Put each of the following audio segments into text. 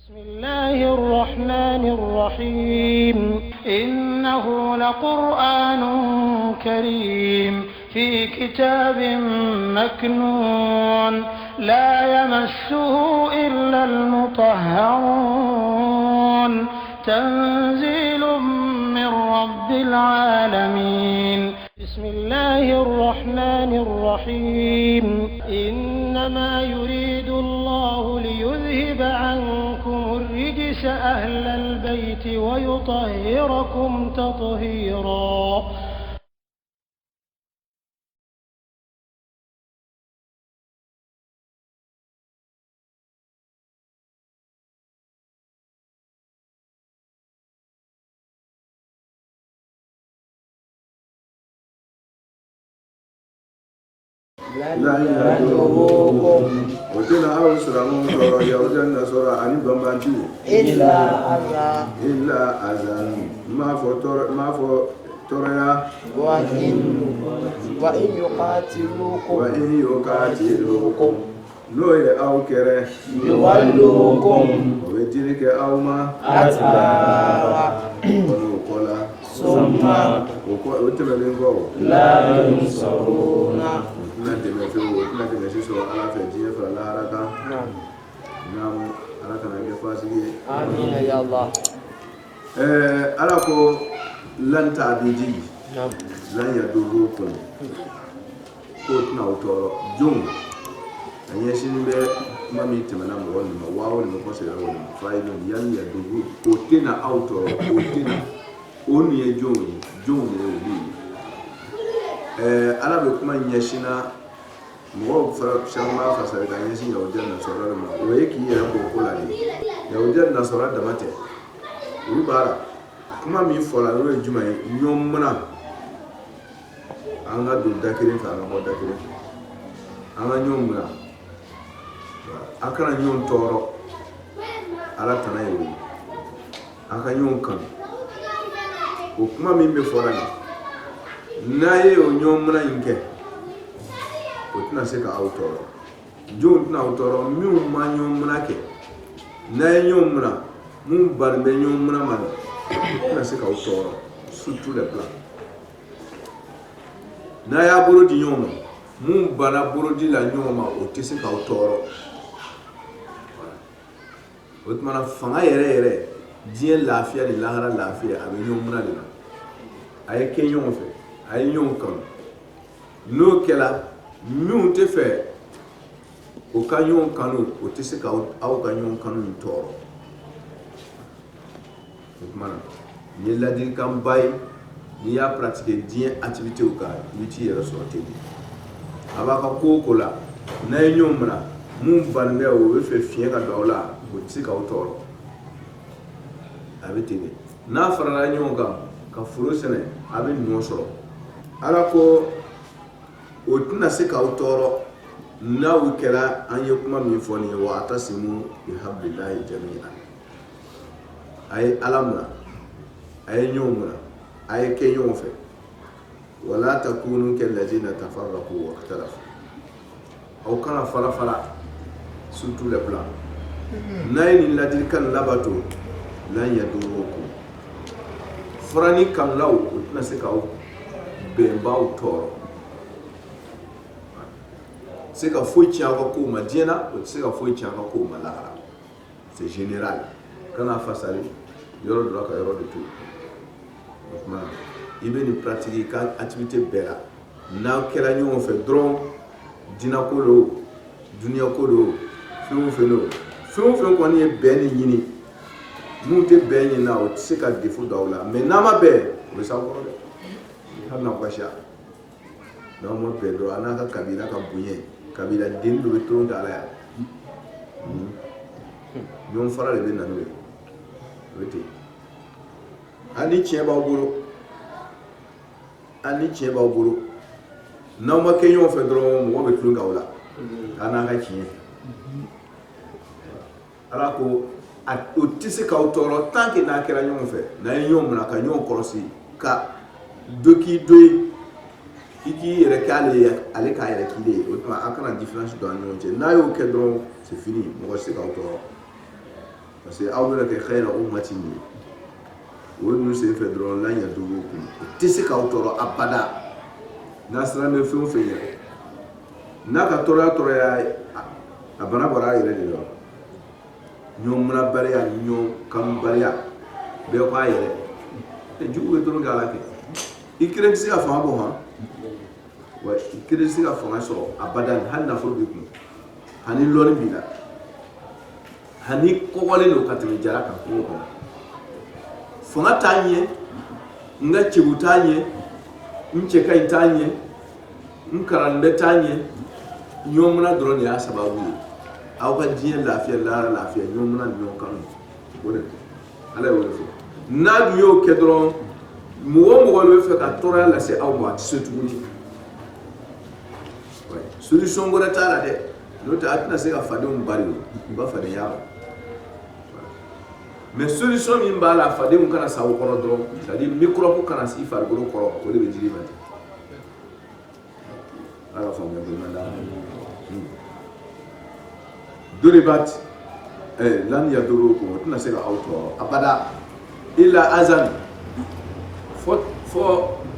بسم الله الرحمن الرحيم إنه لقرآن كريم في كتاب مكنون لا يمسه إلا المطهرون تنزيل من رب العالمين بسم الله الرحمن الرحيم إنما يريد الله ليذهب عنكم الرجس أهل البيت ويطهركم تطهيرا وتنا أوسرهم ترى يوجد نصر عن بمبانتي إلا أذان ما فطر وإن يقاتلوكم نوي أو كره يولوكم وبتلك أو ما أدبارا ونقولا ثم وتملين لا ينصرون. آمين يا الله. أراكو لن تعبدي لن يدروكم كوتنا وتورو جون أن يشين به ما ميتمنا مول ما واو ما كوسي أول فايلون ين يدرو كوتنا أوتورو كوتنا أوني جون يولي ala be kuma ɲɛsina mɔgɔw caman b'a fasari ka ɲɛsin yahudiya nasɔrɔ de ma o ye k'i yɛrɛ k'o ko la de yahudiya nasɔrɔ dama tɛ olu b'a la kuma min fɔla n'o ye jumɛn ye ɲɔmuna an ka don da kelen fɛ an ka bɔ da kelen fɛ an ka ɲɔn muna a kana ɲɔn tɔɔrɔ ala tana ye o ye a ka ɲɔn kanu o kuma min bɛ fɔla nin n'a ye o ɲɔgɔnmana in kɛ o tɛna se ka aw tɔɔrɔ jɔnw tɛna aw tɔɔrɔ minnu ma ɲɔgɔnmana kɛ n'a ye ɲɔgɔnmana minnu bari bɛ ɲɔgɔnmana ma o tɛna se ka aw tɔɔrɔ sur tous les plans n'a y'a bolo di ɲɔgɔn ma minnu banna bolodi la ɲɔgɔn ma o tɛ se ka aw tɔɔrɔ o tuma fanga yɛrɛ diɲɛ lafiya ni lahara lafiya a bɛ ɲɔgɔnmana de la a ye kɛ ɲɔgɔn fɛ a ye ɲɔgɔn kanu n'o kɛla minnu tɛ fɛ o ka ɲɔgɔn kanu o tɛ se ka aw ka ɲɔgɔn kanu in tɔɔrɔ o tuma na nin ye ladilikanba ye n'i y'a pratiquer diɲɛ activités kan i bɛ t'i yɛrɛ sɔrɔ ten a b'a ka ko o ko la n'a ye ɲɔgɔn minɛ mun bannen bɛ o bɛ fɛ fiɲɛ ka don aw la o tɛ se k'aw tɔɔrɔ a bɛ ten de n'a farala ɲɔgɔn kan ka foro sɛnɛ a bɛ ɲɔ sɔrɔ ala ko o tɛna se k'aw tɔɔrɔ n'aw kɛra an ye kuma min fɔ nin ye wa atasimu bihablillahi jami'an a ye ala minɛ a ye ɲɔgɔn minɛ a ye kɛ ɲɔgɔn fɛ wala takunu kallazina tafarraqu wakhtalafu aw kana fara sur tous les plans n'a ye nin ladilikan labato lan yadurukum farani kanlaw o tɛna se k'aw bɛnbaaw tɔɔrɔ se ka foyi tiɲɛ aw ka kow ma diɲɛ na o tɛ se ka foyi tiɲɛ aw ka kow ma lahara c'est général kana fasari yɔrɔ dɔ la ka yɔrɔ de to o tuma i bɛ nin pratiquer i ka activité bɛɛ la n'aw kɛra ɲɔgɔn fɛ dɔrɔn dinako do duniyako do fɛn o fɛn kɔni ye bɛn ni ɲini mun tɛ bɛn ɲini na o tɛ se ka défaut don aw la mais n'a ma bɛn o bɛ s'aw kɔrɔ dɛ hali n'a kɔsiya n'aw ma bɛn dɔrɔn a n'a ka kabila ka bonya kabila den dɔ bɛ to ta ala yan ɲɔgɔn fara de bɛ na n'o ye o bɛ ten hali ni tiɲɛ b'aw bolo n'aw ma kɛ ɲɔgɔn fɛ dɔrɔn mɔgɔ bɛ tulon k'aw la a n'a ka tiɲɛ ala ko o tɛ se k'aw tɔɔrɔ tant que n'a kɛra ɲɔgɔn fɛ n'a ye ɲɔgɔn minɛ ka ɲɔgɔn kɔlɔsi ka dɔ k'i dɔ ye i k'i yɛrɛ kɛ ale k'a yɛrɛ k'i ye o tuma a kana différence don an ni ɲɔgɔn cɛ n'a y'o kɛ dɔrɔn c'est fini mɔgɔ tɛ se k'aw tɔɔrɔ parce que aw bɛna kɛ khayra ummatin ye o ye ninnu sen fɛ dɔrɔn lan yadurukum o tɛ se k'aw tɔɔrɔ abada n'a sera bɛ fɛn o fɛn ye n'a ka tɔɔrɔya a bana bɔra a yɛrɛ de la ɲɔn munabaliya ɲɔn kanubaliya bɛɛ ko a yɛrɛ jugu bɛ dɔrɔn kɛ ala kɛ i kelen tɛ se ka fanga bɔ han wa i kelen tɛ se ka fanga sɔrɔ abada hali nafolo b'i kun hani lɔnni b'i la hani kɔgɔlen don ka tɛmɛ jara kan kungo kɔnɔ fanga t'a ɲɛ n ka cɛw t'a ɲɛ n cɛ ka ɲi t'a ɲɛ n kalanbɛ t'a ɲɛ ɲɔgɔn muna dɔrɔn de y'a sababu ye aw ka diɲɛ lafiya lahara lafiya ɲɔgɔn muna ni ɲɔgɔn kanu o de ala y'o de fɔ n'a dun y'o kɛ dɔrɔn mɔgɔ o mɔgɔ bɛ fɛ ka tɔɔrɔya lase aw ma a tɛ se tuguni solution wɛrɛ t'a la dɛ n'o tɛ a tɛna se ka fadenw bari u ka fadenya ma mais solution min b'a la fadenw kana sa o kɔrɔ dɔrɔn c'est à dire microbe kana s'i farikolo kɔrɔ o de bɛ diri ma ala ka faamuya ko ɲuman d'a ma doribat lan yadurukum o tɛna se ka aw tɔɔrɔ abada illa azan fɔ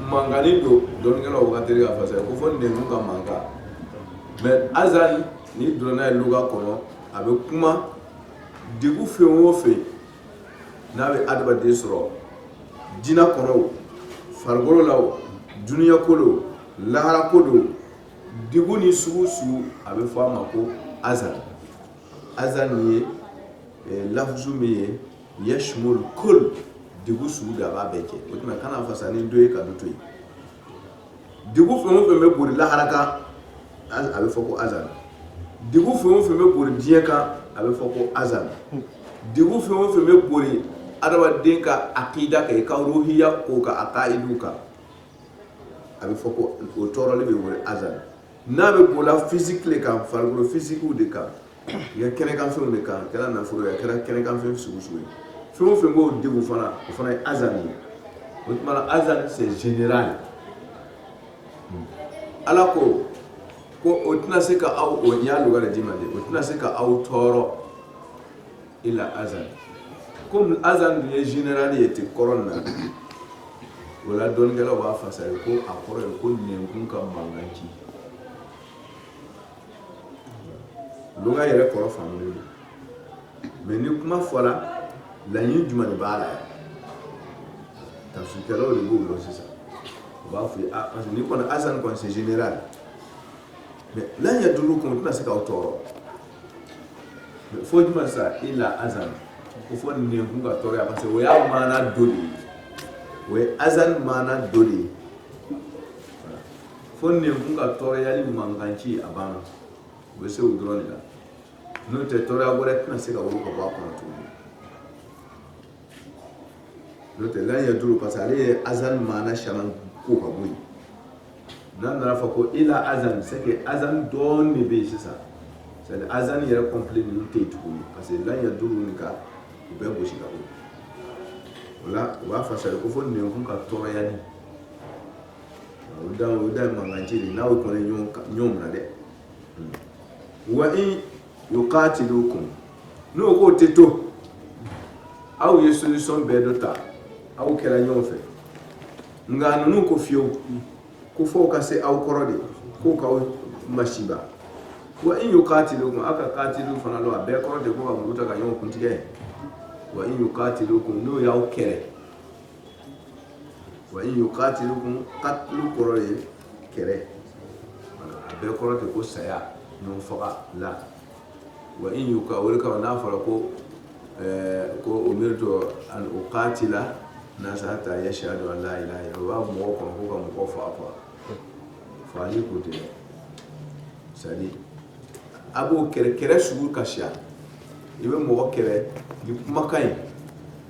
mangani don dɔnnikɛlaw ka teri ka fasa ko fɔ nɛnnu ka mankan mais azan ni donna n'a ye luga kɔnɔ a bɛ kuma degun fɛn o fɛn n'a bɛ adamaden sɔrɔ jinɛ kɔnɔ o farikolo la o duniya ko do lahara ko do degun ni sugu sugu a bɛ fɔ a ma ko azan azan ye lafuzu min ye yashmul kul degun sugu de a b'a bɛɛ kɛ o tuma kana fasa ni dɔ ye ka dɔ to yen degun fɛn o fɛn bɛ boli lahara kan a bɛ fɔ ko azan degun fɛn o fɛn bɛ boli diɲɛ kan a bɛ fɔ ko azan degun fɛn o fɛn bɛ boli adamaden ka akida kan i ka ruhiya k'o ka akaidu kan a bɛ fɔ ko o tɔɔrɔli bɛ wele azan n'a bɛ bola physique le kan farikolo physiquew de kan i ka kɛnɛkanfɛnw de kan a kɛra nafolo ye a kɛra kɛnɛkanfɛn sugu sugu ye fɛn o fɛn b'o degun fana o fana ye azan ye o tuma na azan c'est général ala ko o tɛna se ka aw o y'a luga de d'i ma de o tɛna se ka aw tɔɔrɔ ila azan comme azan dun ye général ye ten kɔrɔ na o la dɔnnikɛlaw b'a fasa ye ko a kɔrɔ ye ko nɛnkun ka mankan ci luga yɛrɛ kɔrɔ faamulen don mais ni kuma fɔla laɲini jumɛn de b'a la tafsirkɛlaw de b'o dɔn sisan o b'a fɔ parce que ni kɔni azan kɔni c'est général mais lan yadurukum tɛna se k'aw tɔɔrɔ fo jumɛn sa illa azan ko fɔ nɛnkun ka tɔɔrɔya parce que o y'a maana dɔ de ye o ye azan maana dɔ de ye fo nɛnkun ka tɔɔrɔyali mankan ci a banna o bɛ se o dɔrɔn de la n'o tɛ tɔɔrɔya wɛrɛ tɛna se ka wolo ka bɔ a kɔnɔ tuguni n'o tɛ lan yaduru parce que ale ye azan maana caman ko ka bɔ yen n'a nana fɔ ko ila azan c'est que azan dɔɔni de bɛ yen sisan c'est à dire azan yɛrɛ complet ninnu tɛ yen tuguni parce que lan yaduru nin ka u bɛɛ gosi ka bɔ o la u b'a fasa ko fɔ nɛnkun ka tɔɔrɔyali o da ye mankan ci de n'a y'o kɔni ɲɔgɔn minɛ dɛ wa in yuqatilukum n'o k'o tɛ to aw ye solution bɛɛ dɔ ta aw kɛra ɲɔgɔn fɛ nka ninnu ko fiyewu ko fo ka se aw kɔrɔ de ko k'aw masiba wa in yuqatilukum aw ka qatilu fana lɔ a bɛɛ kɔrɔ de ko ka muru ta ka ɲɔgɔn kuntigɛ wa in yuqatilukum n'o y'aw kɛlɛ wa in yuqatilukum qatlu kɔrɔ ye kɛlɛ a bɛɛ kɔrɔ de ko saya ɲɔgɔn faga la wa in yuka o de kama n'a fɔra ko umirtu an uqatila nasa hatta yashhadu an la ilaha illallah o b'a mɔgɔ kɔnɔ ko ka mɔgɔ faga fagali ko tɛ c'est à dire a b'o kɛlɛ sugu ka siya i bɛ mɔgɔ kɛlɛ ni kumakan ye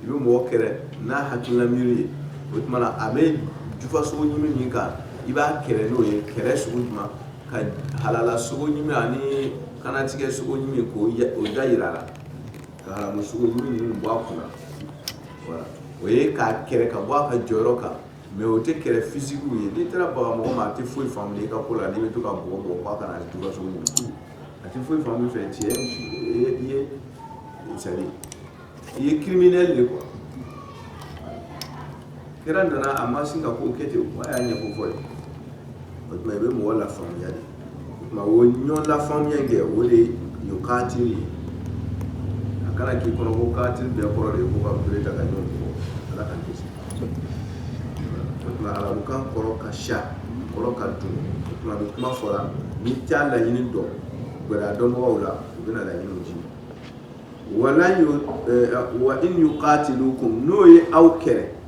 i bɛ mɔgɔ kɛlɛ n'a hakilina miiri ye o tuma na a bɛ jufa sogo ɲimi min kan i b'a kɛlɛ n'o ye kɛlɛ sugu jumɛn ka halala sogo ɲimi ani kanatigɛ sogo ɲimi k'o da yira a la ka haramu sogo ɲimi ninnu bɔ a kunna voilà o ye k'a kɛlɛ ka bɔ a ka jɔyɔrɔ kan mais o tɛ kɛlɛ physique ye n'i taara baga mɔgɔ ma a tɛ foyi faamu i ka ko la n'i bɛ to ka bɔgɔ k'a kana jufa sogo ɲimi a tɛ foyi faamu fɛ tiɲɛ i ye c'est à dire il est criminel quoi. Kira nana amma singa ko kete waya nya ko foy otuma be mo wala famia de ma wo nyon la famia nge wole yo katiri akala ki kono ko katiri be ko re ko ba bure daga nyon ko ala kan kisi otuma ala kan koro ka sha koro ka du otuma be kuma fora ni tala yini do bera do mo wala bina la yini ji wala yu wa in yuqatilukum no ye awkere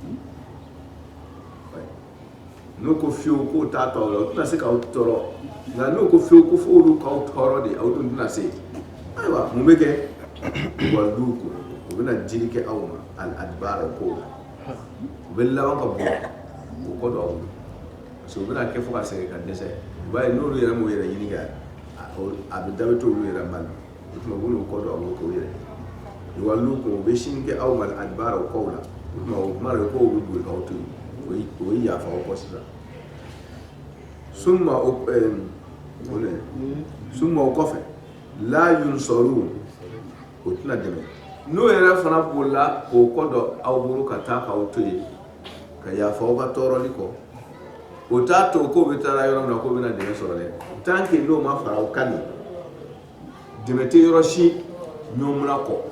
no ko fiu ko ta toro na se ka toro na no ko fiu ko fo lu ka toro de auto na se aywa mu meke walu ko bina jirike awma al adbar ko bella wa ko do so bina ke fo ka se ka dese bay no lu yera mo yera yini ga abi dawe to lu yera man to mo ko do ko yera walu ko be shinke awma al adbar ko la mo mare ko lu ka auto oui ya fa ko sisa summa ko fe la yunsurun ko tuna deme no era fana bolla ko do awburu ka ta ka otoyi ka ya fa ko toro liko o ta to ko betara yoro na ko bina deme sorole tanke no ma fara o kani deme te yoro shi nyomla ko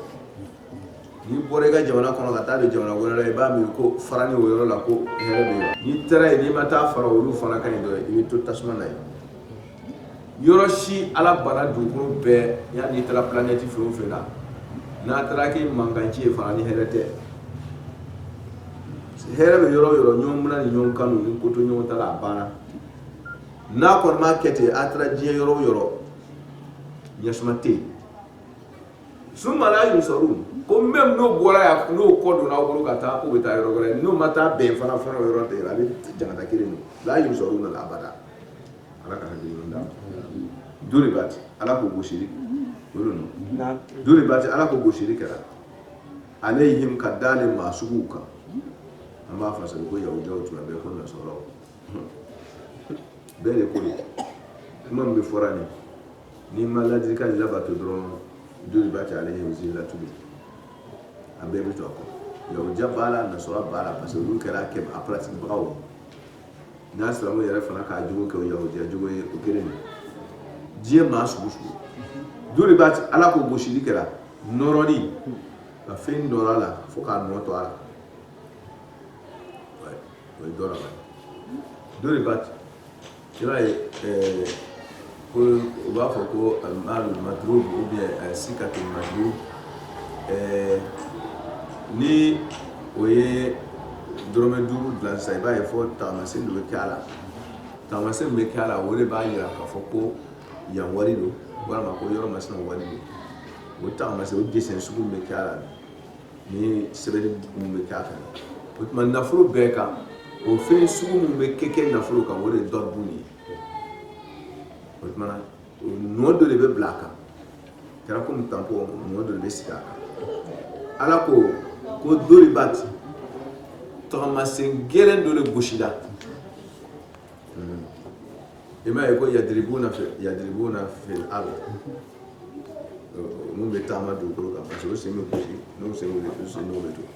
ni bore ga jamana kono ka ta do jamana gona la ba mi ko farani o yoro la ko herebe ni tara ni mata fara olu fana kan do ni to tasma na yoro shi ala bara du ko be ya ni tara planète flo fela na tara ke manganci farani herete herebe yoro nyomna ni nyon kanu ni ko to nyon tara bana na ko market atra je yoro nyasmate summa la yusarun ko même no bora ya no ko do na bolo kata ko beta yoro gore no mata be fana yoro de la bi jangata kirinu la yusarun la abada ala ka hadi nda duri bati ala ko goshiri duru no duri bati ala ko goshiri kara alayhim kadal masubuka amma fa sai ko yawo jawo tuna be ko na solo bele ko ni mam be forani ni maladi kan labato dron duri bati alayhim zillatu abebe to ko yo jabala na so bala parce que lu kera ke a pratique brawo na salamu yara fana ka jugo ko yo jugo ko kere ni die mas busu duri bat ala ko boshiri kera norodi la fin dorala fo ka no to ala ouais dorala duri bat kira ko ba fo ko al mal madrub ou bien sikatu madrub ni oye drome duru dla sai ba fo tamase do be kala wore ba yira ka fo ko ya wari do wala ma ko yoro masna wari do o tamase o desen su be kala ni sebedi mu be kala o man na furo beka o fe su mu be keke na furo ka wore dorbuni o man no do le be blaka kera ko mutampo no do le be sika ala ko dori bat Thomasin gelen do le bushida ima ko yadribuna fil ard mun be tama do ko ka parce que c'est nous bushi nous c'est nous le tout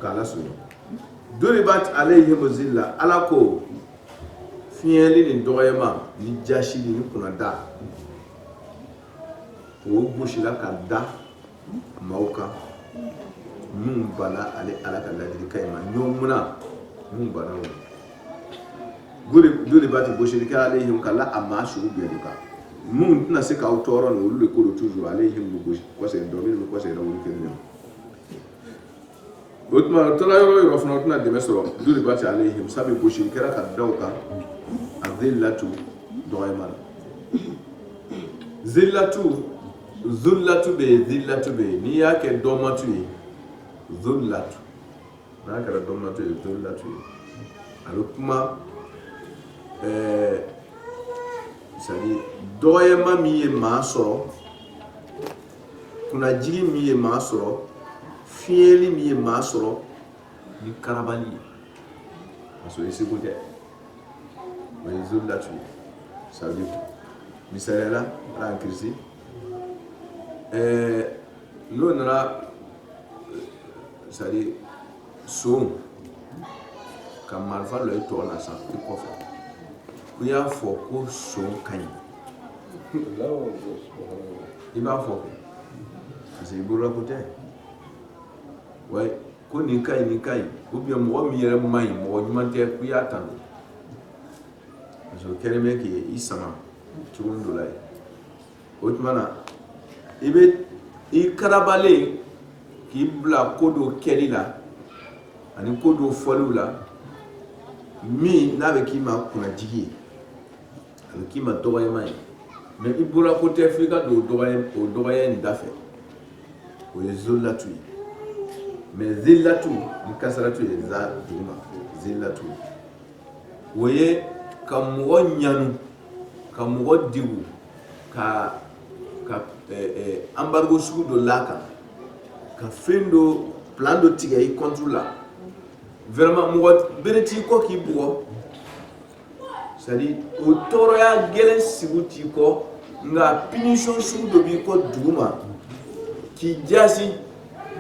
kala su dori bat alayhim zilla ala ko fieli ni doyema ni jashi ni kunada o bushila ka da mauka mun bala ale ala ka ladiri kayma nyomuna mun bala guri bati boshiri ka alayhim kala amashu biyaduka mun na se ka utoro no lu ko toujours alayhim bu ko se domin ko se rawul kenno otma tala yoro fana tuna de mesoro guri bati alayhim sabi boshiri ka dawka azillatu doyman zullatu be ni yake domatu yi zullatu na kara domatu yi zullatu yi alukuma sadi doyema mi ye ma soro kuna jigi mi ye ma soro fieli mi ye ma soro ni karabali aso isi gute mais zullatu yi sadi misalela ala kirisi n'o nana c'est-à-dire son ka marifa lɔ i tɔ la san i kɔfɛ ko y'a fɔ ko son ka ɲi i b'a fɔ parce que i bolola ko tɛ wa ko nin ka ɲi nin ka ɲi ou bien mɔgɔ min yɛrɛ man ɲi mɔgɔ ɲuman tɛ ko i y'a tanu parce que o kɛlen bɛ k'i sama cogo dɔ la ye o tuma na i bɛ i karabalen k'i bila ko dɔ kɛli la ani ko dɔ fɔliw la min n'a bɛ k'i ma kunnajigi ye a bɛ k'i ma dɔgɔyama ye mais i bɔra ko tɛ f'i ka don o dɔgɔya in da fɛ o ye zolatu ye mais zillatu ni kasaratu ye za duguma zillatu o ye ka mɔgɔ ɲanu ka mɔgɔ digu ka embargo sugu dɔ l'a kan ka fɛn dɔ plan dɔ tigɛ i contre la vraiment mɔgɔ bere t'i kɔ k'i bugɔ c'est à dire o tɔɔrɔya gɛlɛn sigiw t'i kɔ nka punition sugu dɔ b'i kɔ duguma k'i jasi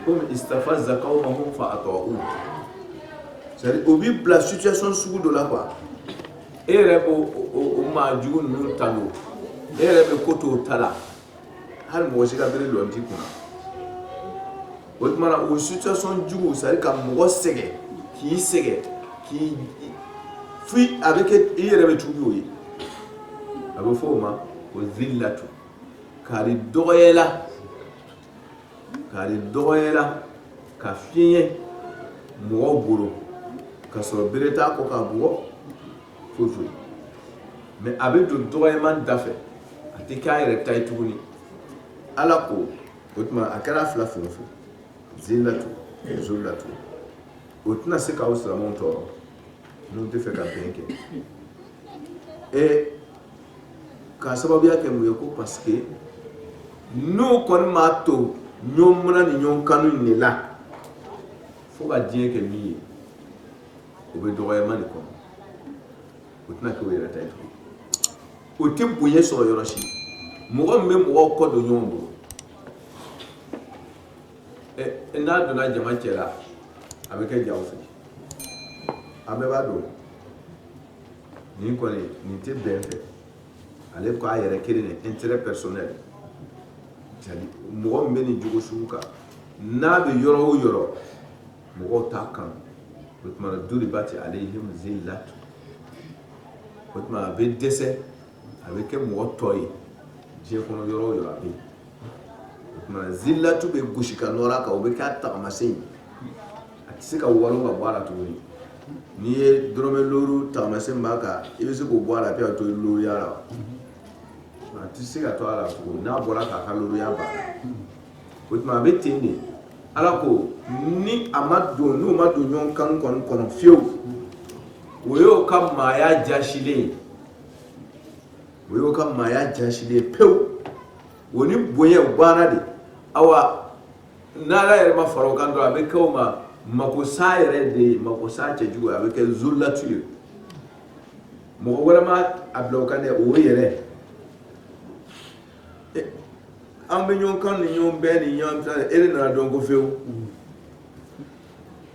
comme istafaza qawmahum fa ata'u c'est à dire o b'i bila situation sugu dɔ la quoi e yɛrɛ o maa jugu ninnu tanu e yɛrɛ bɛ ko to ta la hali mɔgɔ si ka bere lɔn t'i kunna o tuma na o situation jugu c'est à dire ka mɔgɔ sɛgɛn k'i sɛgɛn k'i f'i a bɛ kɛ i yɛrɛ bɛ tugu o ye a bɛ fɔ o ma ko zillatu kari dɔgɔyala ka fiɲɛ mɔgɔw bolo ka sɔrɔ bere t'a kɔ k'a bugɔ foyi mais a bɛ don dɔgɔyama da fɛ a tɛ k'a yɛrɛ ta ye tuguni ala ko o tuma a kɛra fila fɛn o fɛn zillatu zolatu o tɛna se k'aw silamɛw tɔɔrɔ n'u tɛ fɛ ka bɛn kɛ k'a sababuya kɛ mun ye ko parce que n'o kɔni m'a to ɲɔgɔn mana ni ɲɔgɔn kanu in de la fo ka diɲɛ kɛ min ye o bɛ dɔgɔyama de kɔnɔ o tɛna kɛ o yɛrɛ ta ye tugun o tɛ bonya sɔrɔ yɔrɔ si mɔgɔ min bɛ mɔgɔw kɔ don ɲɔgɔn bolo n'a donna jama cɛ la a bɛ kɛ jaw fɛ an bɛɛ b'a dɔn nin kɔni nin tɛ bɛn fɛ ale ko a yɛrɛ kelen de intérêt personnel c'est-à-dire mɔgɔ min bɛ nin jogo sugu kan n'a bɛ yɔrɔ o yɔrɔ mɔgɔw t'a kanu o tuma na duribati alayhim zillatu o tuma a bɛ dɛsɛ a bɛ kɛ mɔgɔ tɔ ye diɲɛ kɔnɔ yɔrɔ o yɔrɔ a bɛ yen o tuma na zillatu bɛ gosi ka nɔrɔ a kan o bɛ k'a tagamasen ye a tɛ se ka walo ka bɔ a la tuguni n'i ye dɔrɔmɛ loru tagamasen b'a kan i bɛ se k'o bɔ a la k'i ka to loruya la a tɛ se ka to a la tuguni n'a bɔra k'a ka loruya banna o tuma a bɛ ten de ala ko ni a ma don n'u ma don ɲɔgɔn kanu kɔnɔ fiyewu o y'o ka maaya jasilen pewu o ni bonya banna de awa n'ala yɛrɛ ma fara o kan dɔrɔn a bɛ kɛ o ma makosa yɛrɛ de makosa cɛjugu a bɛ kɛ zolatu ye mɔgɔ wɛrɛ ma a bila o kan dɛ o yɛrɛ an bɛ ɲɔgɔn kan ni ɲɔgɔn bɛɛ ni ɲɔgɔn fɛ e de nana dɔn ko fewu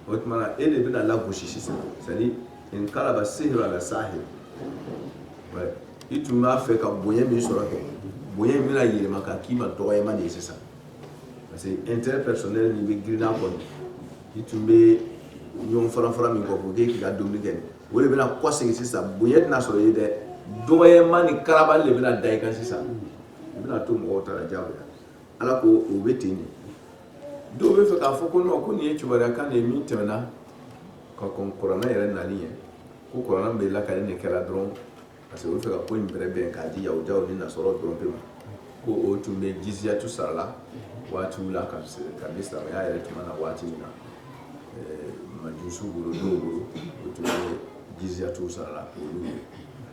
o tuma na e de bɛna lagosi sisan c'est à dire in kalaba sihru ala sahir i tun b'a fɛ ka bonya min sɔrɔ kɛ bonya in bɛna yɛlɛma ka k'i ma dɔgɔyama de ye sisan parce que intérêt personnel ni bɛ girinna kɔnɔ i tun bɛ ɲɔgɔn fara min kɔ k'o k'e k'i ka dumuni kɛ o de bɛna kɔsegin sisan bonya tɛna sɔrɔ ye dɛ dɔgɔyama ni karabali de bɛna da i kan sisan i bɛna to mɔgɔw ta la diyagoya ala ko o bɛ ten de dɔw bɛ fɛ k'a fɔ ko non ko nin ye kibaruya kan de ye min tɛmɛna ka kɔn kuranɛ yɛrɛ nali ye ko kuranɛ bɛ lakali de kɛra dɔrɔn parce que o bɛ fɛ ka ko in bɛrɛbɛn k'a di yahudiyaw ni nasɔrɔw dɔrɔn pe ma ko o tun bɛ jiziyatu sara la waatiw la ka di silamɛya yɛrɛ tuma na waati min na majusiw bolo dɔw bolo o tun bɛ jiziyatu sara la olu ye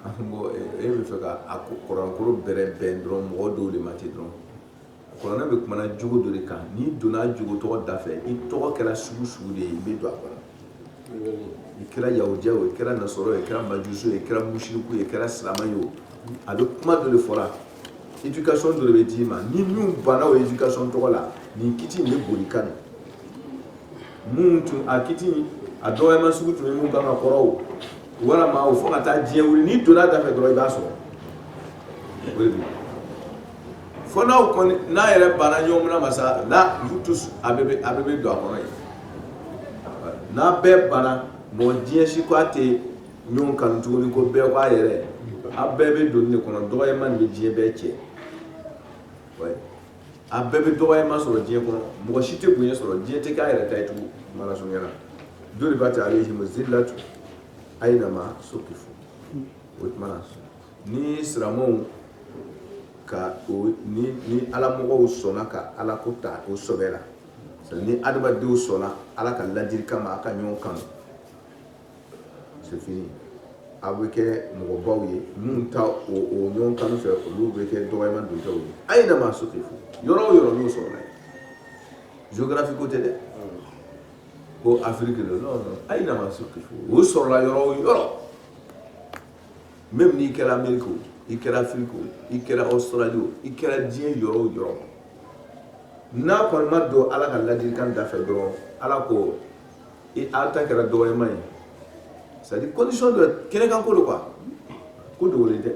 an ko e bɛ fɛ ka kurankoro bɛrɛbɛn dɔrɔn mɔgɔ dɔw de ma ten dɔrɔn kuranɛ bɛ kumana jogo dɔ de kan n'i donna jogo tɔgɔ da fɛ i tɔgɔ kɛra sugu de ye i bɛ don a kɔnɔ i kɛra yahudiya o i kɛra nasɔrɔ o i kɛra majusi o i kɛra mushiriku o i kɛra silamɛ o a bɛ kuma dɔ de fɔra éducation de l'obédiment ni nous bana o éducation to la ni kiti ne bolikan muntu akiti adoya masuku tu mun kan akoro wala ma o fo ata die wuri ni dola da fe dro ibaso fona o kon na yere bana nyom na masa na vous tous abebe do akoro na be bana mo die shi kwate nyom kan tu ni ko be kwa yere abebe do ni kono do man ni die be che ouais abebe do man so die kono mo shite bunye so die te ka yere taitu mala so ngera do ribata alayhi muzillatu aina ma sukifu wotmana ni sramon ka ni ala mo sona ka ala ko ta o sobela ni adaba de sona ala ka ladir kama aka nyon kan c'est fini avec mo bawye mun ta o nyon kan fe o lu be ke do man do taw aina ma sukifu yoro no sona géographie côté de ko Afrique non aina ma sukifu o sora yoro même ni kera Amérique i kera Afrique i kera Australie i kera diɲɛ yɔrɔ o yɔrɔ n'a kɔni ma don ala ka ladilikan da fɛ dɔrɔn ala ko ala ta kɛra dɔgɔyama ye c'est à dire condition dɔ kɛnɛkan ko don quoi ko dogolen tɛ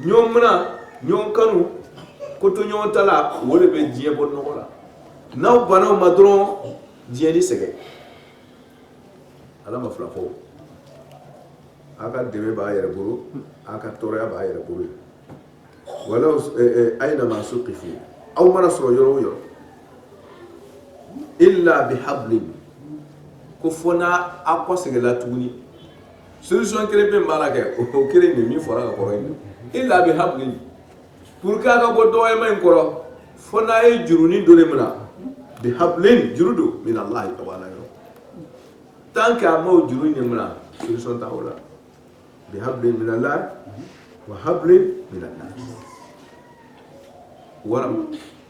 ɲɔgɔn mina ɲɔgɔn kanu ko to ɲɔgɔn ta la o de bɛ diɲɛ bɔ nɔgɔ la n'aw bannaw ma dɔrɔn diɲɛ ni sɛgɛn ala ma fila fɔ aka deme ba yɛrɛ bolo aka tɔɔrɔya b'a yɛrɛ bolo wala ayna ma suqifu aw mana sɔrɔ yɔrɔ o yɔrɔ illa bihablin ko fo n'a a kɔsegɛla tuguni solution kelen bɛ b'a la kɛ o kelen de min fɔra ka kɔrɔ in illa bihablin pour que a ka bɔ dɔgɔyama in kɔrɔ fo n'a ye jurunin dɔ de mina bihablin juru do min allahi taala yɔrɔ tant que a m'o juru in mina solution t'a o la بحبل من الله وحبل من الناس ورم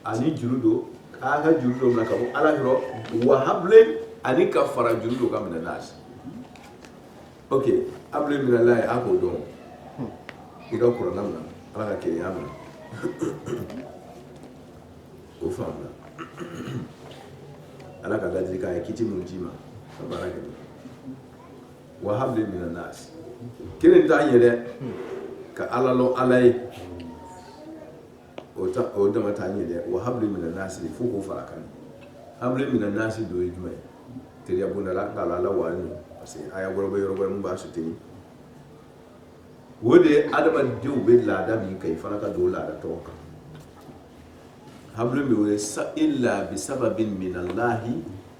اني جلودو كاغا جلودو نكابو على هرو وحبل اني كفر جلودو من الناس اوكي حبل من الله اكو دون اذا قرنا على كيامنا وفهمنا على كذا ذلك كيتي منجيما تبارك الله وحبل من الناس kelen ta yele ka ala lo alay o dama ta yele wa habli min an-nas fu ko farakan habli min an-nas do yuma tere abuna la ala wani parce aya gorobe yorobe mun ba su tini wode adama diu be la da bi kai faraka do la da to ka habli mi wa illa bi sababin min Allah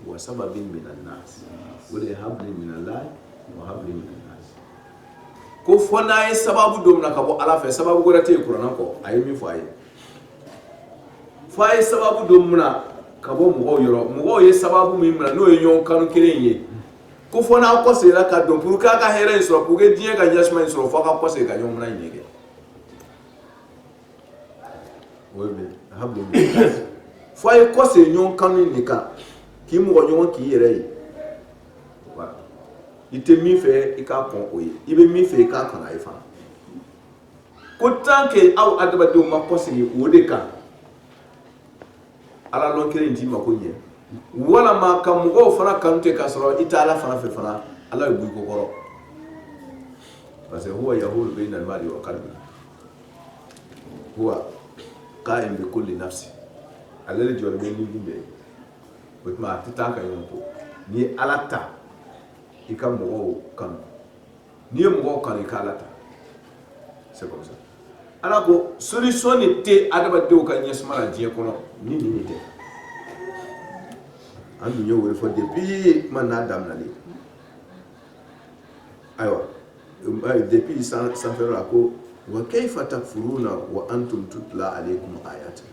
wa sababin min an-nas wode habli min Allah wa habli min ko fona ye sababu do na ka bo ala fe sababu go rate qur'an ko ayi mi fo ayi sababu do muna ka bo mo ye sababu mi muna no ye nyon kanu kelen ye ko fona ko se la ka do pour ka ka here so pour que die ka jasma so fo ka ko se ka nyon muna nyege webe hablu fo ye ko se nyon kanu ni ka ki mo nyon ki yere yi ite mi fe ika kon oye ibe mi fe ika kan aifa ko tanke aw adaba do ma posini wode kan ala lon kere ndi ma ko nye wala ma kam go fana kan te kasro ita ala fana fe fana ala bu ko koro parce que huwa yahul bayna al-mali wa qalbi huwa qa'im bi kulli nafsi ala le jor be ni bimbe ko ma titaka yonko ni ala ta ika mo kan ni mo kan ika lata c'est comme ça ala ko solution ni te adaba de o kan yesma la die kono ni te an ni yo fo depuis man adam nali aywa depuis sans faire la ko wa kayfa takfuruna wa antum tutla alaykum ayat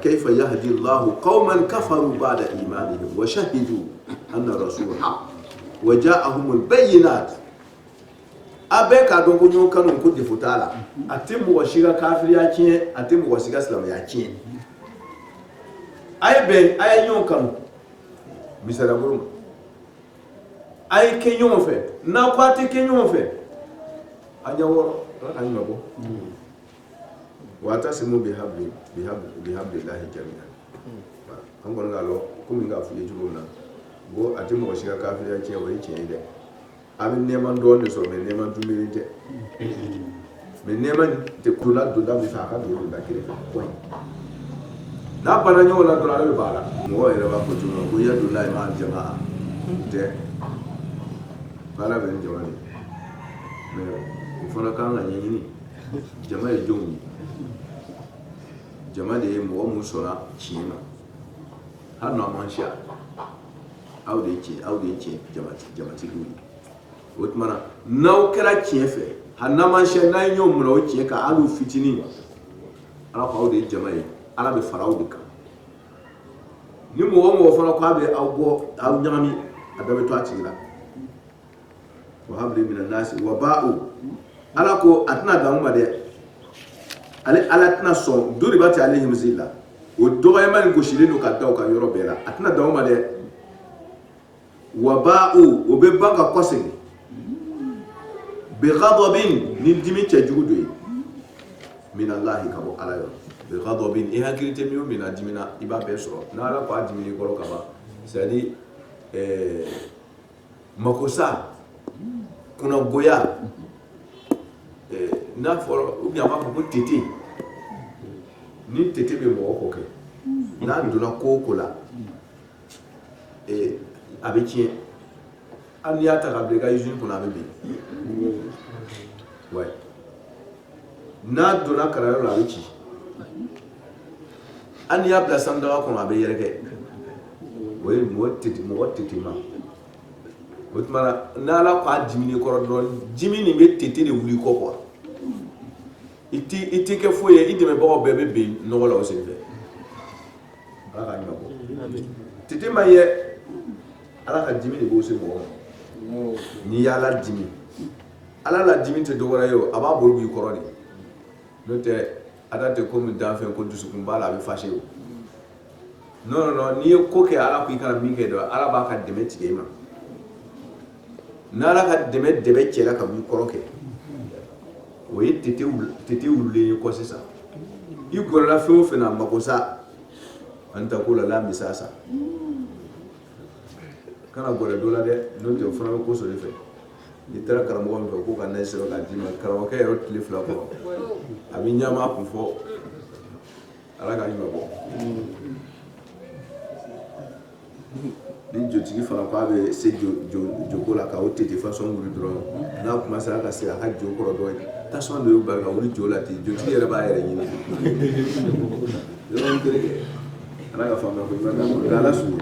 kayfa yahdi Allah qauman kafaru ba'da imanihim wa shahidu anna rasul haqq وجاءهم البينات abe ka don ko nyon kanu ko de futala atimu washiga kafir ya kin atimu washiga islam ya kin ay ben ay nyon kanu misala gurum ay ke nyon fe na kwate ke nyon fe anya woro ran mabo واعتصموا بحبل الله جميعا an kɔni k'a lɔ komi k'a f'i ye cogo min na ko a tɛ mɔgɔ si ka kafiriya tiɲɛ o ye tiɲɛ ye dɛ a bɛ nɛɛma dɔɔnin de sɔrɔ mɛ nɛɛma dunbelen tɛ mɛ nɛɛma tɛ kulola donda min fɛ a ka don donda kelen fɛ pɔin n'a banna ɲɔgɔn na dɔrɔn ale bɛ baara mɔgɔ yɛrɛ b'a fɔ cogo min na ko yadullahi ma'a jamaa tɛ baara bɛ ni jama de mɛ o fana kan ka ɲɛɲini jama ye jɔnw ye jama de ye mɔgɔ mun sɔnna tiɲɛ ma hali n'aw man siya aw de ye tiɲɛ jamatigiw ye o tuma na n'aw kɛra tiɲɛ fɛ hali n'aw man siya n'a ye ɲɔgɔn minɛ o tiɲɛ kan hali u fitinin ala ko aw de ye jama ye ala bɛ fara aw de kan ni mɔgɔ o mɔgɔ fana ko a bɛ aw bɔ aw ɲagami a bɛɛ bɛ to a tigi la wa habli minan nasi wa ba'u ala ko a tɛna dan u ma dɛ ala tɛna sɔn duribati alayhim zilla o dɔgɔyama ni gosilen don ka da u ka yɔrɔ bɛɛ la a tɛna dan u ma dɛ wa ba'u o bɛ ban ka kɔsegin bi ghadabin ni dimi cɛjugu dɔ ye min allahi ka bɔ ala yɔrɔ bi ghadabin i hakili tɛ min o min na dimi na i b'a bɛɛ sɔrɔ n'ala ko a dimi n'i kɔrɔ ka ban c'est à dire makosa kunnagoya n'a fɔra ou bien a b'a fɔ ko tete ni tete bɛ mɔgɔ kɔ kɛ n'a donna ko o ko la a bɛ tiɲɛ hali n'i y'a ta k'a bila i ka usine kɔnɔ a bɛ bin ouais n'a donna kalanyɔrɔ la a bɛ ci hali n'i y'a bila sanidaga kɔnɔ a bɛ yɛrɛkɛ o ye mɔgɔ tete ma o tuma na n'ala ko a dimini kɔrɔ dɔrɔn dimi nin bɛ tete de wuli kɔ quoi i tɛ kɛ foyi ye i dɛmɛbagaw bɛɛ bɛ ben nɔgɔ la o senfɛ ala ka ɲuman bɔ tete ma ye ala ka dimi de b'o se mɔgɔ ma n'i y'ala dimi ala la dimi tɛ dɔwɛrɛ ye o a b'a bolo b'i kɔrɔ de n'o tɛ ala tɛ ko min danfɛn ko dusukun b'a la a bɛ fâché o non n'i ye ko kɛ ala ko i kana min kɛ dɔrɔn ala b'a ka dɛmɛ tigɛ i ma n'ala ka dɛmɛ cɛla ka b'i kɔrɔ kɛ o ye tete wulilen ye kɔ sisan i gɔrɔla fɛn o fɛn na mako sa an ta ko la misa sa kana gɔrɛ dɔ la dɛ n'o tɛ o fana bɛ ko sɔrɔ i fɛ n'i taara karamɔgɔ min fɛ ko ka n'a sɔrɔ k'a d'i ma karamɔgɔkɛ yɛrɛ tile fila kɔrɔ a bɛ ɲama kun fɔ ala ka ɲuman bɔ ni jotigi fana ko a bɛ se joko la k'aw tete façon wuli dɔrɔn n'a commencé ka se a ka jo kɔrɔ dɔɔnin tasuma de y'o bari ka wuli jo la ten jotigi yɛrɛ b'a yɛrɛ ɲini yɔrɔ kelen kɛ ala ka faamuya ko ɲuman d'a ma ala sugu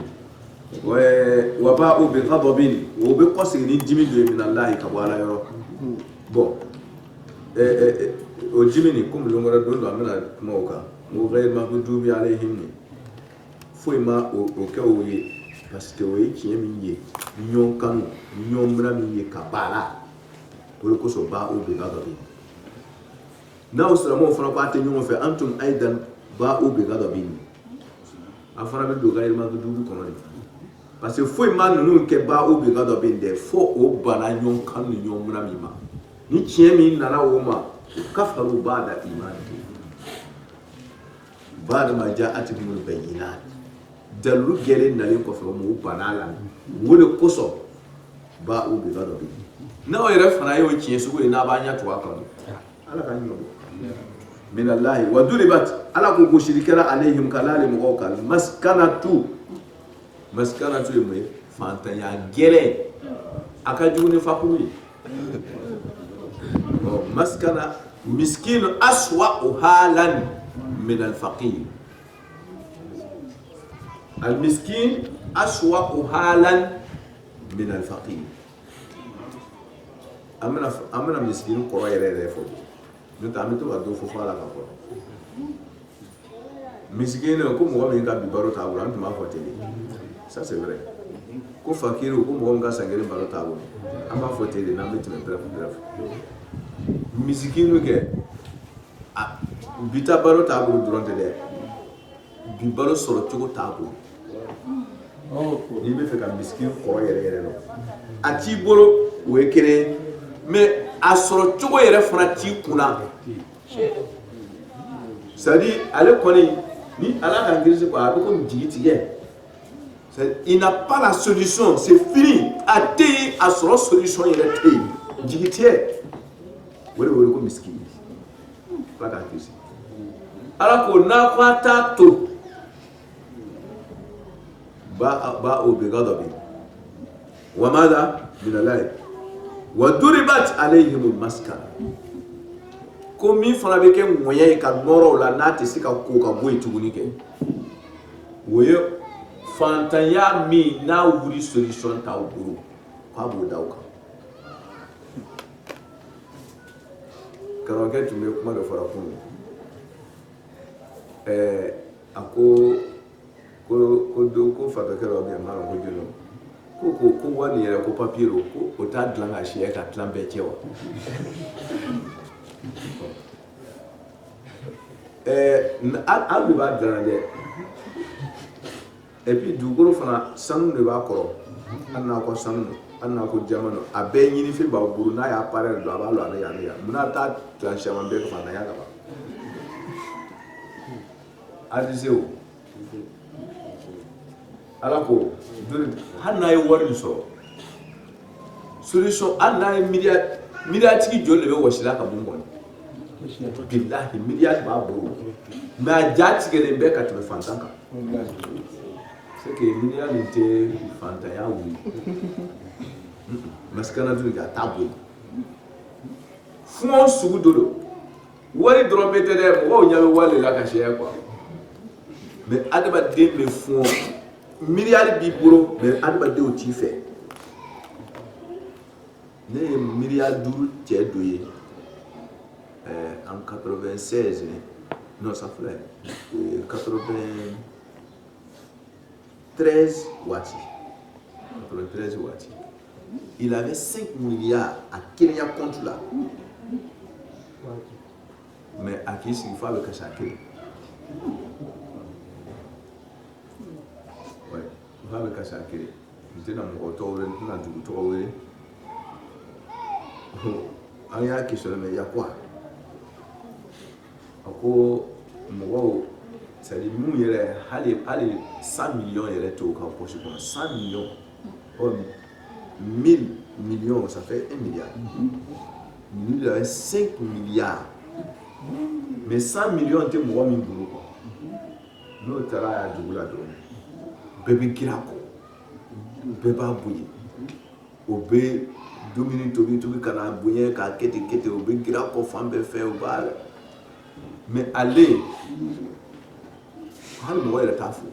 wa ba'u bi ghadabin o bɛ kɔsegin ni dimi dɔ ye min allahi ka bɔ ala yɔrɔ bon o dimi nin komi don wɛrɛ don dɔ an bɛna kuma o kan o ghayri maghdubi alayhim ni foyi ma o kɛ o ye parce que o ye tiɲɛ min ye ɲɔgɔn kanu ɲɔgɔn minɛ min ye ka baara o de kosɔn ba'u bi ghadabin n'aw silamɛw fana ko a tɛ ɲɔgɔn fɛ antum aidan ba'u bi ghadabin a fana bɛ don ghayri maghdubi kɔnɔ de parce que foyi ma ninnu kɛ ba'u bi ghadabin dɛ fo o bana ɲɔgɔn kanu ni ɲɔgɔn minɛ min ma ni tiɲɛ min nana o ma kafaru ba'da imanihim ba'da ma ja'atuhumul bayyinat dalilu gɛlɛn nalen kɔfɛ o ma o bana la o de kosɔn ba'u bi ghadabin n'aw yɛrɛ fana ye o tiɲɛ sugu ye n'a b'a ɲɛ tugu a kan ala ka ɲuman bɔ min allahi wa duribat ala ko gosili kɛra alayhim kalali mɔgɔw kan maskanatu ye mun ye fantanya gɛlɛn a ka jugu ni fakuru ye maskana miskin aswa'u halan min al-faqir al-miskin aswa'u halan min al-faqir amena miskin kɔrɔ yɛrɛ fɔ n'o tɛ an bɛ to ka dɔ fɔ ala ka kɔrɔ miskin ko mɔgɔ min ka bi baro t'a bolo an tun b'a fɔ ten ça c'est vrai ko fakiri ko mɔgɔ min ka san kelen baro t'a bolo an b'a fɔ ten de n'an bɛ tɛmɛ bref miskin kɛ bi ta baro t'a bolo dɔrɔn tɛ dɛ bi baro sɔrɔ cogo t'a bolo n'i bɛ fɛ ka miskin kɔrɔ yɛrɛ dɔn a t'i bolo o ye kelen mais a sɔrɔ cogo yɛrɛ fana t'i kunna c'est-à-dire ale kɔni ni ala ka ngirisi quoi a bɛ komi jigi tigɛ il n'a pas la solution, c'est fini. A te a sɔrɔ solution yɛrɛ te yen jigi tigɛ o de wele ko miskin ala k'an kisi ala ko n'a ko a t'a to ba o bɛ ghadabi wa madha min allahi wa duribat alayhim almaskana ko min fana bɛ kɛ ŋɔɲɛ ye ka nɔrɔ o la n'a tɛ se ka ko ka bɔ yen tuguni kɛ o ye fantanya min n'a wuli solution t'aw bolo k'a b'o d'aw kan karamɔgɔkɛ tun bɛ kuma dɔ fɔra kunun a ko fatɔkɛ dɔ bɛ yen maa ko jɔn ko wari yɛrɛ ko papier ko o t'a dilan ka siyɛ ka tilan bɛɛ cɛ wa an de b'a dilan dɛ et puis dugukolo fana sanu de b'a kɔrɔ hali n'a ko sanu hali n'a ko jama don a bɛɛ ɲinifin b'aw bolo n'a y'a parɛ don a b'a lɔ ale yan mun n'a taa tilan caman bɛɛ fantanya ka ban adise o ala ko hali n'a ye wari min sɔrɔ solution hali n'a ye miliyatigi joli de bɛ wasila ka mun kɔni bilahi miliyari b'a bolo mais a ja tigɛlen bɛ ka tɛmɛ fantan kan c'est que miliyari nin tɛ fantanya wuli masikana tun ka taa boli fɔn sugu dɔ don wari dɔrɔn bɛ tɛ dɛ mɔgɔw ɲɛ bɛ wari de la ka sɛya quoi mais adamaden bɛ fɔn miliyari b'i bolo mais adamadenw t'i fɛ ne ye miliyari 5 cɛ dɔ ye en 96 non ça fait 93 watts il avait 5 milliards à Kenya compte là mais à qui s'il faut avec ça ouais il faut avec ça il était dans mon auto dans du tour il y a qui se mais il y a quoi ako mɔgɔw c'est à dire mun yɛrɛ hali 100 millions yɛrɛ to ka poche kɔnɔ 100 millions or 1000 millions ça fait 1 milliard il avait 5 milliards mais 100 millions tɛ mɔgɔ min bolo quoi n'o taara y'a dugu la dɔrɔn bɛɛ bɛ girin a kɔ bɛɛ b'a bonya o bɛ dumuni tobi ka na bonya k'a kɛ ten o bɛ girin a kɔ fan bɛɛ fɛ o b'a la mais allez hali mɔgɔ yɛrɛ t'a fo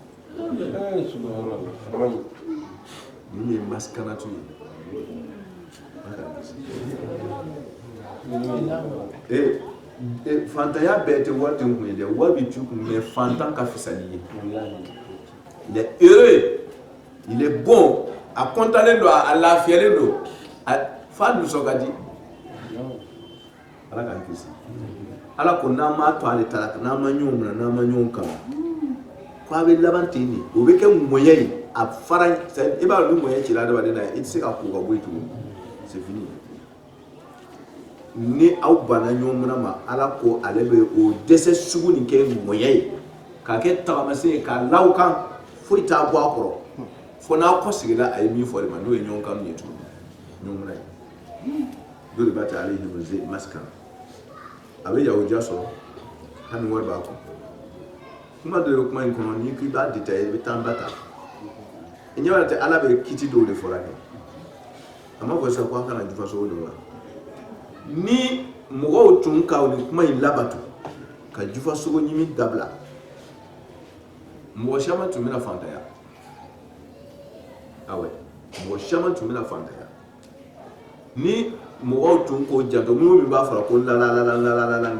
ni ye maskanatu ye fantanya bɛɛ tɛ wari tɛ kun ye dɛ wari bɛ tu kun mais fantan ka fisa ni ye il est heureux il est bon a contannen don a lafiyalen don fa nisɔn ka di ala k'an kisi ala ko n'a ma to ale ta la n'a ma ɲɔgɔn minɛ n'a ma ɲɔgɔn kama ko a bɛ laban ten de o bɛ kɛ ŋɔɲɛ ye a fara i b'a dɔn ni ŋɔɲɛ cira adamaden na i tɛ se ka ko ka bɔ yen tugun c'est fini ni aw banna ɲɔgɔn minɛ ma ala ko ale bɛ o dɛsɛ sugu nin kɛ ŋɔɲɛ ye k'a kɛ tagamasen ye k'a law kan foyi t'a bɔ a kɔrɔ fo n'a kɔ sigila a ye min fɔ de ma n'o ye ɲɔgɔn kan min ye tugun ɲɔgɔn minɛ ye dɔ de b'a ta ale ye maskan a bɛ yahudiya sɔrɔ hali ni wari b'a kun kuma dɔ ye kuma in kɔnɔ n'i k'i b'a détaillé i bɛ taa n ba ta i ɲɛ b'a tɛ ala bɛ kiti dɔw de fɔra kɛ a ma fɔ sisan ko a kana jufa sogo dɔw la ni mɔgɔw tun ka nin kuma in labato ka jufa sogo ɲimi dabila mɔgɔ caman tun bɛna fantanya awɛ mɔgɔ caman tun bɛna fantanya ni mɔgɔw tun ko janto minnu min b'a fɔra ko la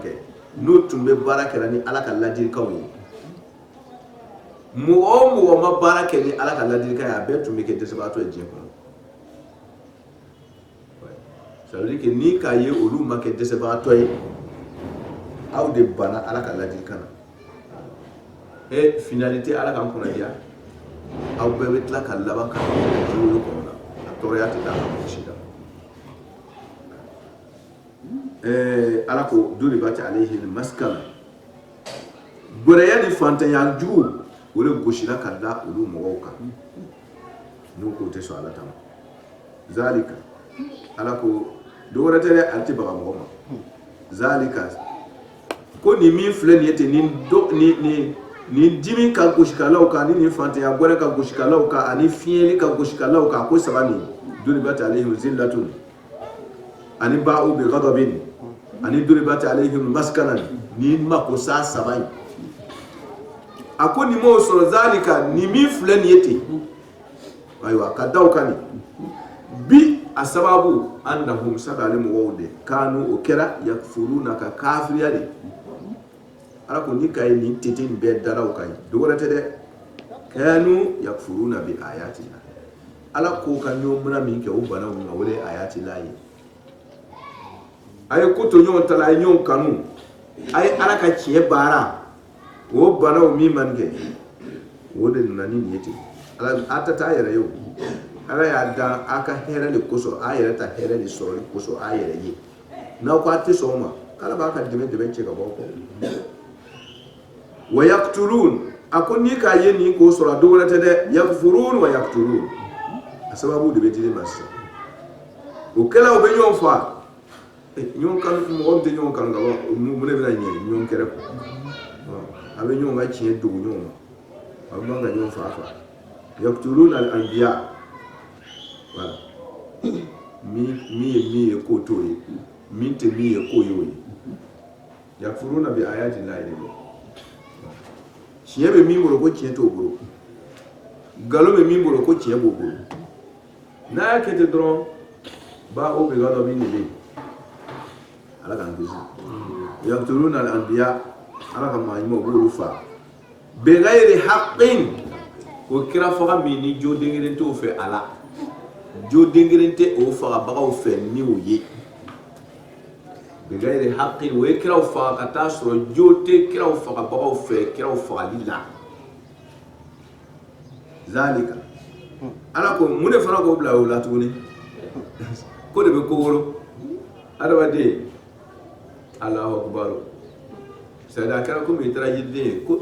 kɛ n'o tun bɛ baara kɛra ni ala ka ladilikanw ye mɔgɔ o mɔgɔ ma baara kɛ ni ala ka ladilikan ye a bɛɛ tun bɛ kɛ dɛsɛbagatɔ ye diɲɛ kɔnɔ ça veut dire que ni k'a ye olu ma kɛ dɛsɛbagatɔ ye aw de banna ala ka ladilikan na finalité ala k'an kunnadiya aw bɛɛ bɛ tila ka laban ka juru kɔnɔ la a tɔɔrɔya tɛ d'a kan mɔgɔ si la ala ko duribat alayhi almaskana goraya ni fantanya jugu wala goshila kala ulu mogoka nuko te so ala tam zalika alako dogora tere alti baga mogoma zalika ko ni min flen yete ni dimi ka goshikala ka ni fantanya gore ka goshikala ka ani fieli ka goshikala ka ko sabani duribat alayhim zillatun ani ba'u bi ghadabin ani duribat alayhim maskanan ni mako sa sabai ako ni mo so zalika ni mi flen yete aywa kadaw kani bi asababu annahum sadalim wawde kanu ukira yakfuruna ka kafiriyade alako ni kay ni titin be daraw kay dogorate de kanu yakfuruna bi ayatina alako kan nyomna min ke ubana mu wale ayati layi ay ko to nyon tala nyon kanu ay alaka ciye bara wo bana mi mange wode nani ni yete ala atata yere yo ala ya da aka here le koso ayere ta here le so le koso ayere yi na ko atti so ma kala ba ka dime ce ga boko wa yaqtulun akoni ka yeni ko so la dogora te de yakfurun wa yaqtulun asababu de betile mas o kala o be nyon fa nyon kan mo on te nyon kan ga mu ne bina nyi nyon kere ko abe nyon ga chi do nyon ma nga nyon fa yaqtulun al anbiya wala mi ko to yi min te mi ko yoyi yakfuruna bi ayati llahi chiye be mi ngoro ko chiye to goro galo be mi ngoro ko chiye bo goro na ke te dron ba o be gado bi ni be ala kan bisu yaqtuluna al anbiya ala kan ma mo goro fa be ghairi haqqin ko kira faga mi ni jo dengere to fe ala jo dengere te o faga baga o fe ni o ye be ghairi haqqin o kira o faga kata so jo te kira o faga baga o fe kira o faga lilla zalika ala ko mun de fara ko bla o la tuni ko de be ko woro adaba de Allahu akbar sada kala ko mi tara yidde ko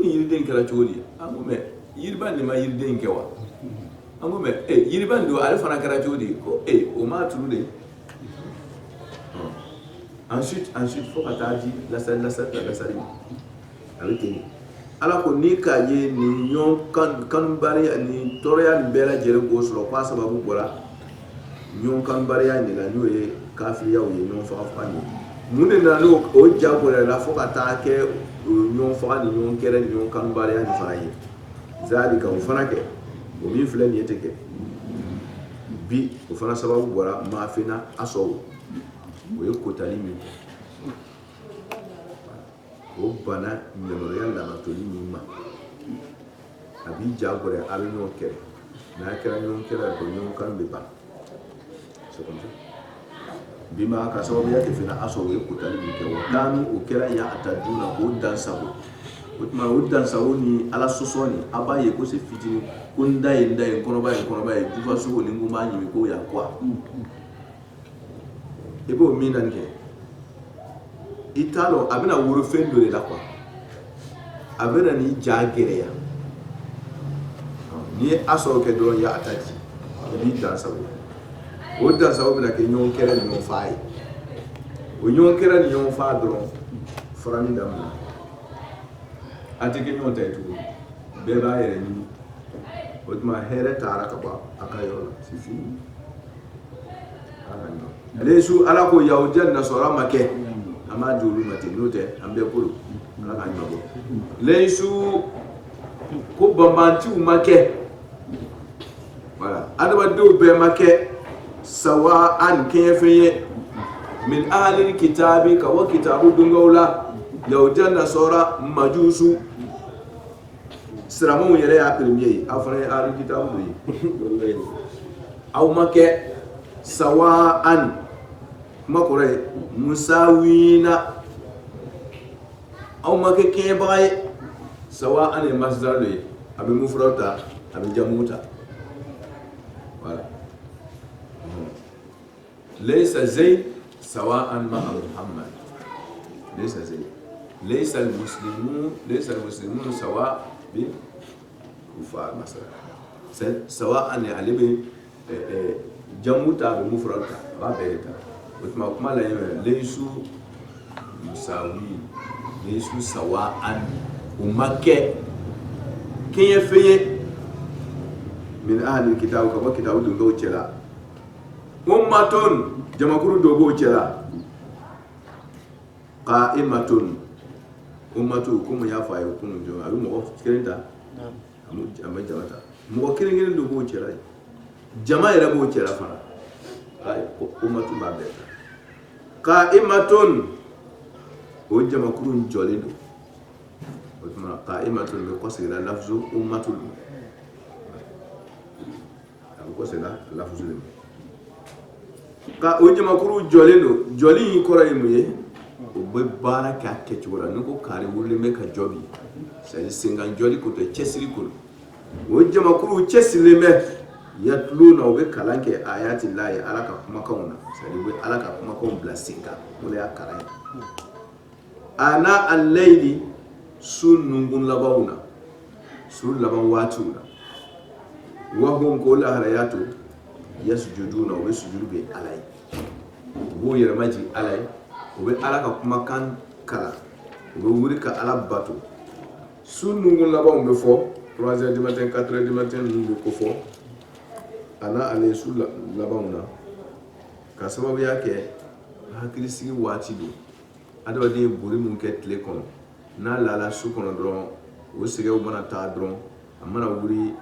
ni yidde kala choli amu me yirban ni ma yidde kewa amu me yirban do ala fana kala choli ko o ma tulude ensuite faut ataji la sali avec ala ko ni ka ye ni nyon kan bari ni toria ni bela jere go so kwa sababu bora nyon kan bari ni la no ye kafiriya o ye nyon fa fani munde na no o jago la fo ka ta ke nyon fa ni nyon kere ni nyon kan bari ni fa ye zalika o fana ke o mi flen yete ke bi o fana sababu bora ma fina aso o ye kotali mi o bana nyamoriya la toli mi ma abi jago re abi nyon kere na kera nyon kere ko nyon kan be ba c'est comme ça bima ka sababu yake fina aso we kutali ke wakanu ukera ya ataduna udan sabu utma udan sabu ni ala sosoni abaye ko se fitini kunda yenda en kono baye dufa so ni nguma nyi ko ya kwa ebo minan ke italo abina wuro fendo le la kwa abina ni jagere ya ni aso ke do ya atati ni dan sabu o dan sabu na ke nyon kere ni nyon fay o nyon kere ni nyon fa dron frami dam ati ke nyon tay tu be ba yere ni o ma here tara ka ba akayo si fini ala lesu ala ko yawjan na sora make ama julu mate note ambe kulu ala ka nyabo lesu ko bambanti make voilà adaba do be make sawa'an kayfiye min ahli kitabi ka wa kitabu dungaula yawjan nasara majusu siramu yere ya premier afre ahli kitabu yi aw make sawa'an makore musawina aw make kebay sawa'an masdar le abi mufrata abi jamuta voilà ليس زيد سواء مع محمد ليس زيد ليس المسلمون سواء بالكفار مثلا سواء يعني جموتا بمفردتا غابرتا وتما كما لا ليسوا مساويين ليسوا سواء ومكة كي يفيه من أهل الكتاب كما كتاب دو تشلا أمة جماكرو دوغو تشلا قائمة أمة كم يافا يكون جماعة أبي مغف كرينتا أما جماعة مغف كرين دوغو تشلا جماعة يربو تشلا فنا أمة ما بيتا قائمة وجماكرو جوليدو وتما قائمة بقصر لفظ أمة ko sela lafuzu le ka o jama kuru joli yi kora yi muye o be bara ka kechi wala nuko kare wulle me ka jobi sai singan joli ko to chesiri ko o jama kuru chesiri me yatluna o be kalanke ayati llahi alaka kuma kauna sai be alaka kuma kaun blasinka wala ya karai ana al-layli sunnun labawna sun laban watuna وهم كل هرياتو يسجدون ويسجدوا بالله هو يرمجي علي وبالله كما كان كلا وبوريك على باتو سنون لبا مبفو 3h du matin 4h du matin ko fo ana ale sul laba una ka sababu yake hakili sigi wati do adawa de buri mun ke tele kono na lala su kono dron o sige o bana ta dron amana wuri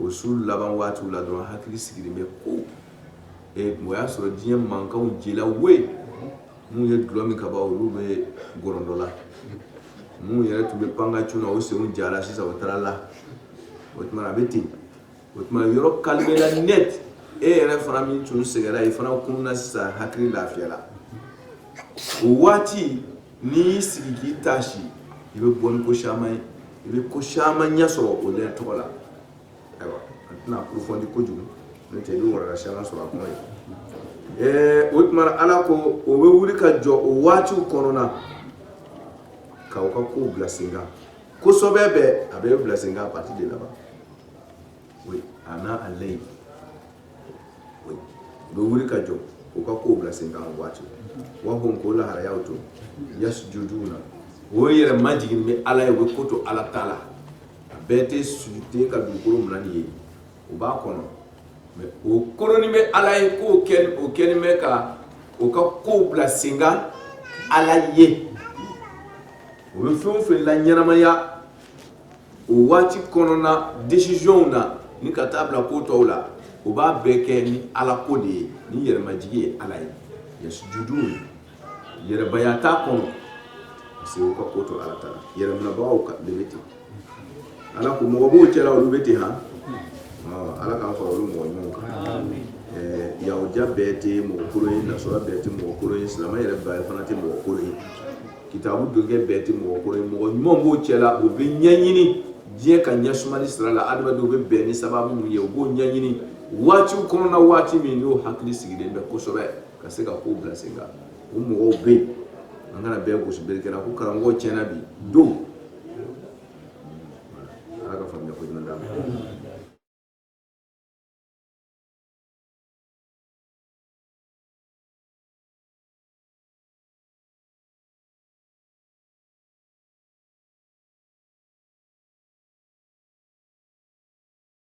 o sul laban wati la dron hakili sigi me ko e moya so diye manka o jela we mu ye dlomi ka ba o rube gorondola mu yere tube panga chuna o se un jala sisa o tarala o tmara beti o tmara yoro kalme la net e yere fana min chunu segera e fana kunna sisa hakili lafiya la o wati ni sigi ki tashi ibe bon ko shamay ibe ko shama nyaso o le tola ewa na profondi ko jugu ne te lu wala shama so ko o tmara ala ko o we wuri ka jo o wati korona ka ko blasinga ko so bebe abe blasinga à partir de là-bas oui ana alay oui do wuri ka jo ko blasinga o wati wa hon ko la hara yauto yasjuduna wo yere majigin mi ala e ko to ala taala bete sujute ka du ko mlan yi o ba kono me o koroni me ala e ko ken me ka o ka ko blasinga ala ye o be fon la nyaramaya o wati kono na decision na ni ka tabla ko to la o ba beke ni ala ko de ni yere majigi ala ye yasjudun yere bayata kono se ko koto ala tala yere na bawo ka lebeti ala ko mo bo cela o lebeti ha ala ka fa o mo mo amen ya o jabete mo ko na so bete mo ko islam yere ba fanati mo ko kitabu doge bete mo ko mo bo cela o be nyanyini je ka nyasumali sala adama do be be ni sababu mu ye o bo nyanyini wati kono na wati mi no hakli sigide be ko so be ka se ka ko blasinga o mo be ngana be go so be kera ko karango chena bi do ala ka famya ko dina dama